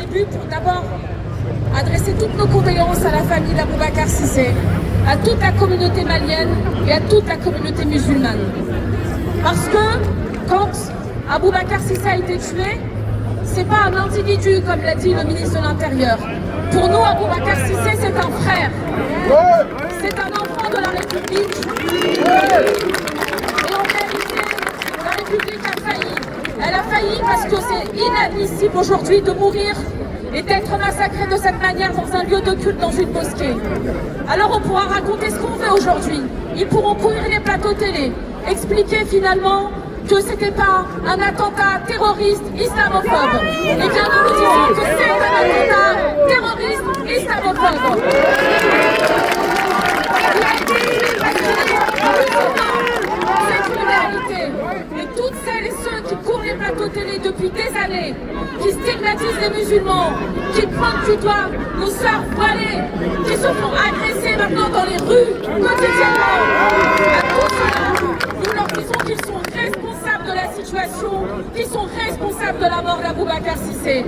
début pour d'abord adresser toutes nos condoléances à la famille d'Aboubacar Cissé, à toute la communauté malienne et à toute la communauté musulmane. Parce que quand Aboubacar Cissé a été tué, c'est pas un individu, comme l'a dit le ministre de l'Intérieur. Pour nous, Aboubacar Cissé, c'est un frère. C'est un enfant de la République. Et en vérité, la République a failli. Elle a failli parce que c'est inadmissible aujourd'hui de mourir et d'être massacré de cette manière dans un lieu de culte, dans une mosquée. Alors on pourra raconter ce qu'on veut aujourd'hui. Ils pourront courir les plateaux télé, expliquer finalement que c'était pas un attentat terroriste islamophobe. Eh bien, nous nous disons que c'est un attentat terroriste islamophobe. C'est une réalité. Et toutes celles et ceux qui courent les plateaux télé depuis des années, qui stigmatisent les musulmans, qui pointent du doigt nos sœurs voilées, qui se font agresser maintenant dans les rues quotidiennement, à tout cela, nous leur disons qu'ils sont responsables de la situation, qu'ils sont responsables de la mort d'Aboubacar Cissé.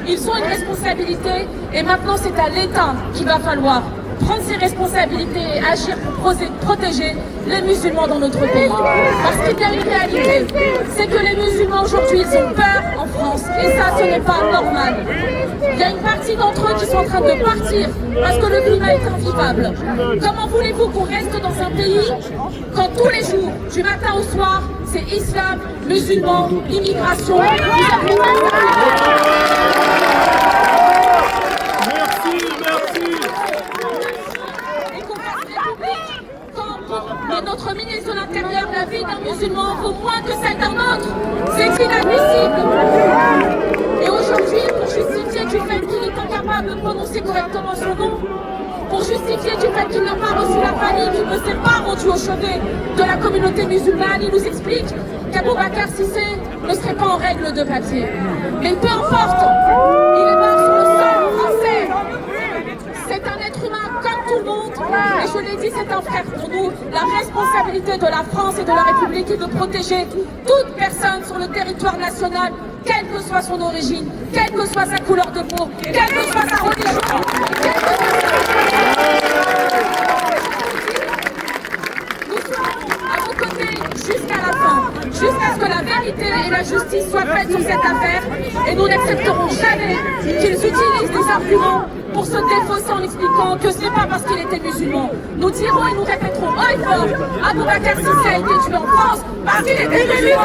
Ils ont une responsabilité et maintenant c'est à l'État qu'il va falloir prendre ses responsabilités et agir pour protéger les musulmans dans notre pays. Parce qu'il y a une réalité, c'est que les musulmans aujourd'hui, ils ont peur en France et ça, ce n'est pas normal. Il y a une partie d'entre eux qui sont en train de partir parce que le climat est invivable. Comment voulez-vous qu'on reste dans un pays quand tous les jours, du matin au soir, c'est islam, musulmans, immigration, et notre ministre de l'Intérieur, la vie d'un musulman vaut moins que celle d'un autre. C'est inadmissible. Et aujourd'hui, pour justifier du fait qu'il est incapable de prononcer correctement son nom, pour justifier du fait qu'il n'a pas reçu la famille, qu'il ne s'est pas rendu au chevet de la communauté musulmane, il nous explique qu'Aboubacar Cissé ne serait pas en règle de papier. Mais peu importe, il est mort sur le sol français. C'est un être humain comme tout le monde, et je l'ai dit, c'est un frère pour nous. La responsabilité de la France et de la République est de protéger toute personne sur le territoire national, quelle que soit son origine, quelle que soit sa couleur de peau, quelle que soit sa religion, quelle que soit nous serons à vos côtés jusqu'à la fin, jusqu'à ce que la vérité et la justice soient faites sur cette affaire, et nous n'accepterons jamais qu'ils utilisent des arguments pour se défausser en expliquant que ce n'est pas parce qu'il était musulman. Nous dirons et nous répéterons haut et fort, Aboubacar Cissé a été tué en France parce qu'il était musulman.